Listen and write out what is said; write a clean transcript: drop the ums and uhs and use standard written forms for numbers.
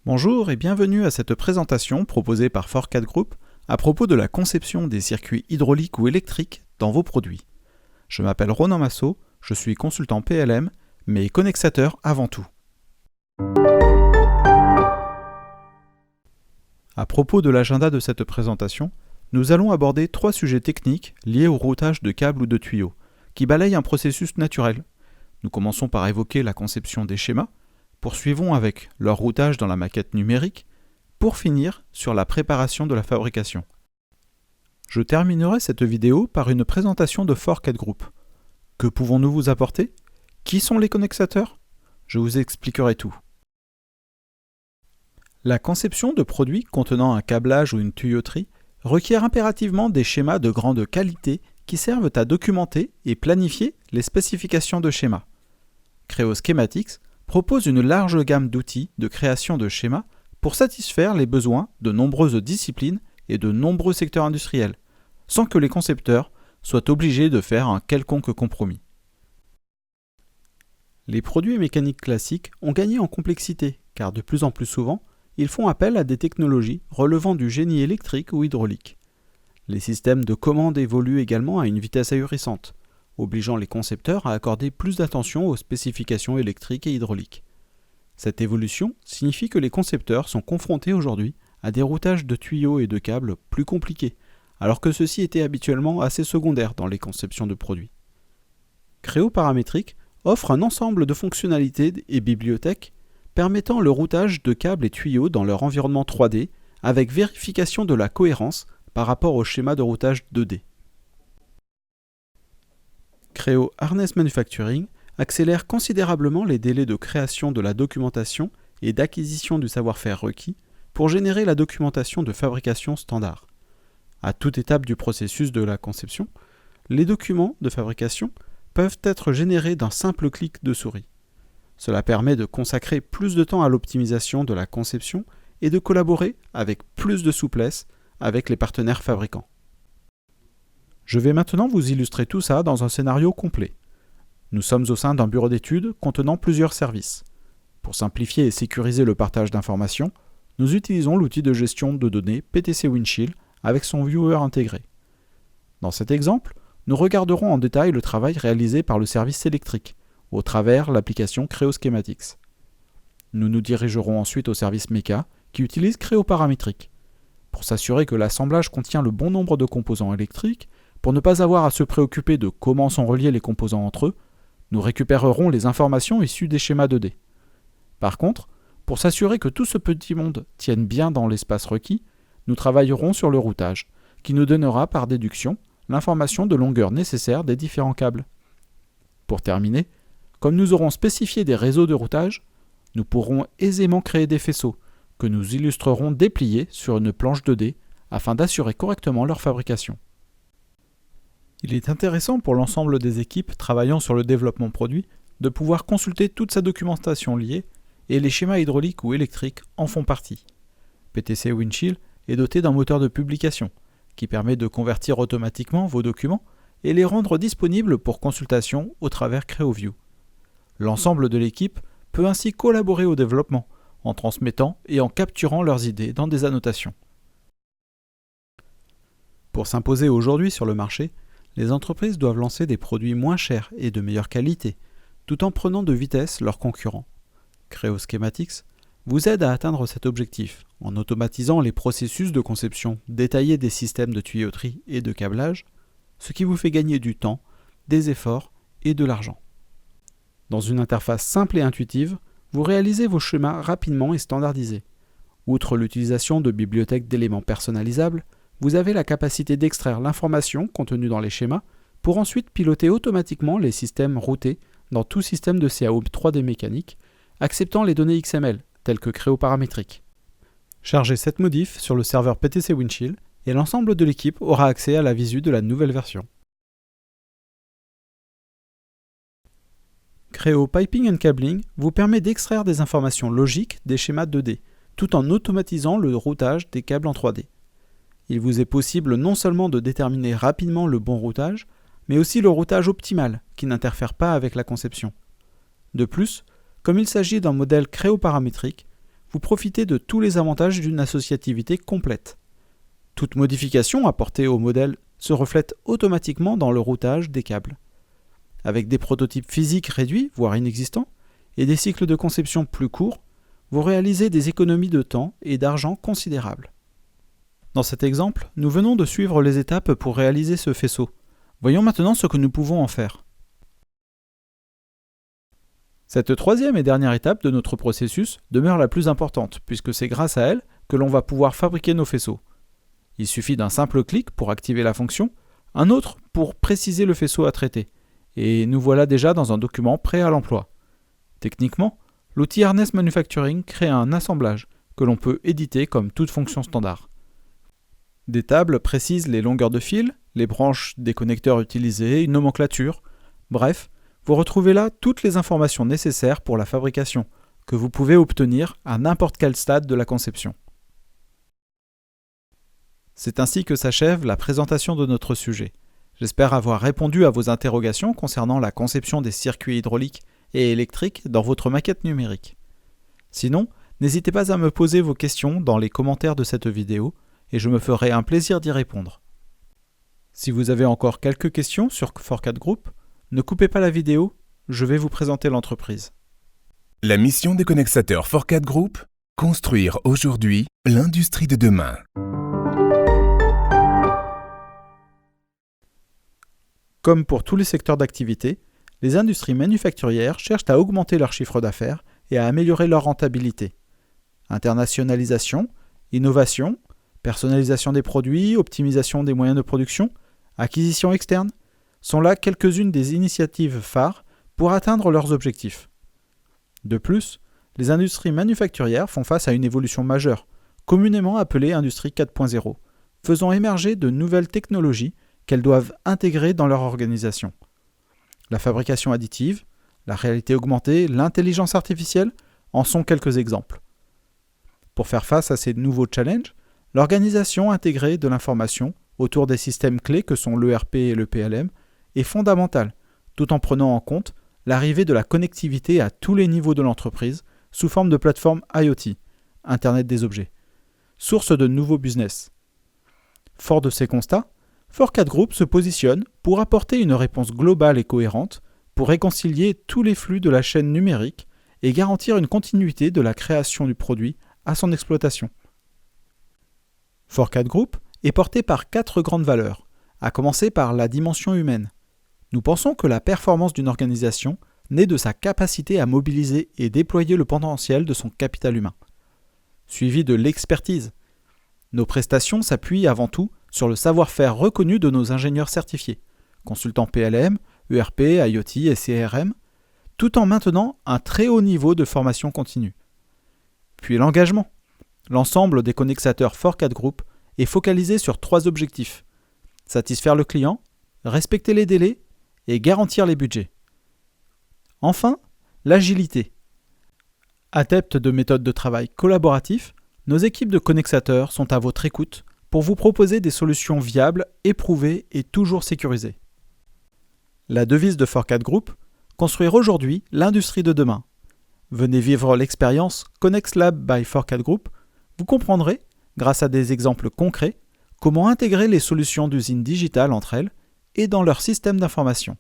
Bonjour et bienvenue à cette présentation proposée par Forcat Group à propos de la conception des circuits hydrauliques ou électriques dans vos produits. Je m'appelle Ronan Massot, je suis consultant PLM, mais connexateur avant tout. À propos de l'agenda de cette présentation, nous allons aborder 3 sujets techniques liés au routage de câbles ou de tuyaux, qui balayent un processus naturel. Nous commençons par évoquer la conception des schémas, poursuivons avec leur routage dans la maquette numérique, pour finir sur la préparation de la fabrication. Je terminerai cette vidéo par une présentation de Forcat Group. Que pouvons-nous vous apporter? Qui sont les connexateurs? Je vous expliquerai tout. La conception de produits contenant un câblage ou une tuyauterie requiert impérativement des schémas de grande qualité qui servent à documenter et planifier les spécifications de schémas. Creo Schematics propose une large gamme d'outils de création de schémas pour satisfaire les besoins de nombreuses disciplines et de nombreux secteurs industriels, sans que les concepteurs soient obligés de faire un quelconque compromis. Les produits mécaniques classiques ont gagné en complexité, car de plus en plus souvent, ils font appel à des technologies relevant du génie électrique ou hydraulique. Les systèmes de commande évoluent également à une vitesse ahurissante, obligeant les concepteurs à accorder plus d'attention aux spécifications électriques et hydrauliques. Cette évolution signifie que les concepteurs sont confrontés aujourd'hui à des routages de tuyaux et de câbles plus compliqués, alors que ceux-ci étaient habituellement assez secondaires dans les conceptions de produits. Creo Paramétrique offre un ensemble de fonctionnalités et bibliothèques permettant le routage de câbles et tuyaux dans leur environnement 3D avec vérification de la cohérence par rapport au schéma de routage 2D. Creo Harness Manufacturing accélère considérablement les délais de création de la documentation et d'acquisition du savoir-faire requis pour générer la documentation de fabrication standard. À toute étape du processus de la conception, les documents de fabrication peuvent être générés d'un simple clic de souris. Cela permet de consacrer plus de temps à l'optimisation de la conception et de collaborer avec plus de souplesse avec les partenaires fabricants. Je vais maintenant vous illustrer tout ça dans un scénario complet. Nous sommes au sein d'un bureau d'études contenant plusieurs services. Pour simplifier et sécuriser le partage d'informations, nous utilisons l'outil de gestion de données PTC Windchill avec son viewer intégré. Dans cet exemple, nous regarderons en détail le travail réalisé par le service électrique, au travers l'application Creo Schematics. Nous nous dirigerons ensuite au service méca, qui utilise Creo Paramétrique. Pour s'assurer que l'assemblage contient le bon nombre de composants électriques, pour ne pas avoir à se préoccuper de comment sont reliés les composants entre eux, nous récupérerons les informations issues des schémas 2D. Par contre, pour s'assurer que tout ce petit monde tienne bien dans l'espace requis, nous travaillerons sur le routage, qui nous donnera par déduction l'information de longueur nécessaire des différents câbles. Pour terminer, comme nous aurons spécifié des réseaux de routage, nous pourrons aisément créer des faisceaux, que nous illustrerons dépliés sur une planche 2D afin d'assurer correctement leur fabrication. Il est intéressant pour l'ensemble des équipes travaillant sur le développement produit de pouvoir consulter toute sa documentation liée et les schémas hydrauliques ou électriques en font partie. PTC Windchill est doté d'un moteur de publication qui permet de convertir automatiquement vos documents et les rendre disponibles pour consultation au travers CreoView. L'ensemble de l'équipe peut ainsi collaborer au développement en transmettant et en capturant leurs idées dans des annotations. Pour s'imposer aujourd'hui sur le marché, les entreprises doivent lancer des produits moins chers et de meilleure qualité, tout en prenant de vitesse leurs concurrents. Creo Schematics vous aide à atteindre cet objectif en automatisant les processus de conception détaillés des systèmes de tuyauterie et de câblage, ce qui vous fait gagner du temps, des efforts et de l'argent. Dans une interface simple et intuitive, vous réalisez vos schémas rapidement et standardisés. Outre l'utilisation de bibliothèques d'éléments personnalisables, vous avez la capacité d'extraire l'information contenue dans les schémas pour ensuite piloter automatiquement les systèmes routés dans tout système de CAO 3D mécanique, acceptant les données XML, telles que Creo Paramétrique. Chargez cette modif sur le serveur PTC Windchill et l'ensemble de l'équipe aura accès à la visu de la nouvelle version. Creo Piping and Cabling vous permet d'extraire des informations logiques des schémas 2D, tout en automatisant le routage des câbles en 3D. Il vous est possible non seulement de déterminer rapidement le bon routage, mais aussi le routage optimal qui n'interfère pas avec la conception. De plus, comme il s'agit d'un modèle créoparamétrique, vous profitez de tous les avantages d'une associativité complète. Toute modification apportée au modèle se reflète automatiquement dans le routage des câbles. Avec des prototypes physiques réduits, voire inexistants, et des cycles de conception plus courts, vous réalisez des économies de temps et d'argent considérables. Dans cet exemple, nous venons de suivre les étapes pour réaliser ce faisceau. Voyons maintenant ce que nous pouvons en faire. Cette troisième et dernière étape de notre processus demeure la plus importante, puisque c'est grâce à elle que l'on va pouvoir fabriquer nos faisceaux. Il suffit d'un simple clic pour activer la fonction, un autre pour préciser le faisceau à traiter, et nous voilà déjà dans un document prêt à l'emploi. Techniquement, l'outil Harness Manufacturing crée un assemblage que l'on peut éditer comme toute fonction standard. Des tables précisent les longueurs de fil, les branches des connecteurs utilisés, une nomenclature, bref, vous retrouvez là toutes les informations nécessaires pour la fabrication, que vous pouvez obtenir à n'importe quel stade de la conception. C'est ainsi que s'achève la présentation de notre sujet. J'espère avoir répondu à vos interrogations concernant la conception des circuits hydrauliques et électriques dans votre maquette numérique. Sinon, n'hésitez pas à me poser vos questions dans les commentaires de cette vidéo et je me ferai un plaisir d'y répondre. Si vous avez encore quelques questions sur FOR4 Group, ne coupez pas la vidéo, je vais vous présenter l'entreprise. La mission des connexateurs FOR4 Group, construire aujourd'hui l'industrie de demain. Comme pour tous les secteurs d'activité, les industries manufacturières cherchent à augmenter leur chiffre d'affaires et à améliorer leur rentabilité. Internationalisation, innovation, personnalisation des produits, optimisation des moyens de production, acquisition externe, sont là quelques-unes des initiatives phares pour atteindre leurs objectifs. De plus, les industries manufacturières font face à une évolution majeure, communément appelée Industrie 4.0, faisant émerger de nouvelles technologies qu'elles doivent intégrer dans leur organisation. La fabrication additive, la réalité augmentée, l'intelligence artificielle en sont quelques exemples. Pour faire face à ces nouveaux challenges, l'organisation intégrée de l'information autour des systèmes clés que sont l'ERP et le PLM est fondamentale, tout en prenant en compte l'arrivée de la connectivité à tous les niveaux de l'entreprise sous forme de plateforme IoT, Internet des objets, source de nouveaux business. Fort de ces constats, FOR4 Group se positionne pour apporter une réponse globale et cohérente pour réconcilier tous les flux de la chaîne numérique et garantir une continuité de la création du produit à son exploitation. FOR4 Group est porté par 4 grandes valeurs, à commencer par la dimension humaine. Nous pensons que la performance d'une organisation naît de sa capacité à mobiliser et déployer le potentiel de son capital humain. Suivi de l'expertise. Nos prestations s'appuient avant tout sur le savoir-faire reconnu de nos ingénieurs certifiés, consultants PLM, ERP, IoT et CRM, tout en maintenant un très haut niveau de formation continue. Puis l'engagement. L'ensemble des connexateurs FOR4 Group est focalisé sur 3 objectifs: satisfaire le client, respecter les délais et garantir les budgets. Enfin, l'agilité. Adeptes de méthodes de travail collaboratifs, nos équipes de connexateurs sont à votre écoute pour vous proposer des solutions viables, éprouvées et toujours sécurisées. La devise de FOR4 Group, construire aujourd'hui l'industrie de demain. Venez vivre l'expérience Connex Lab by FOR4 Group, vous comprendrez, grâce à des exemples concrets, comment intégrer les solutions d'usines digitales entre elles et dans leur système d'information.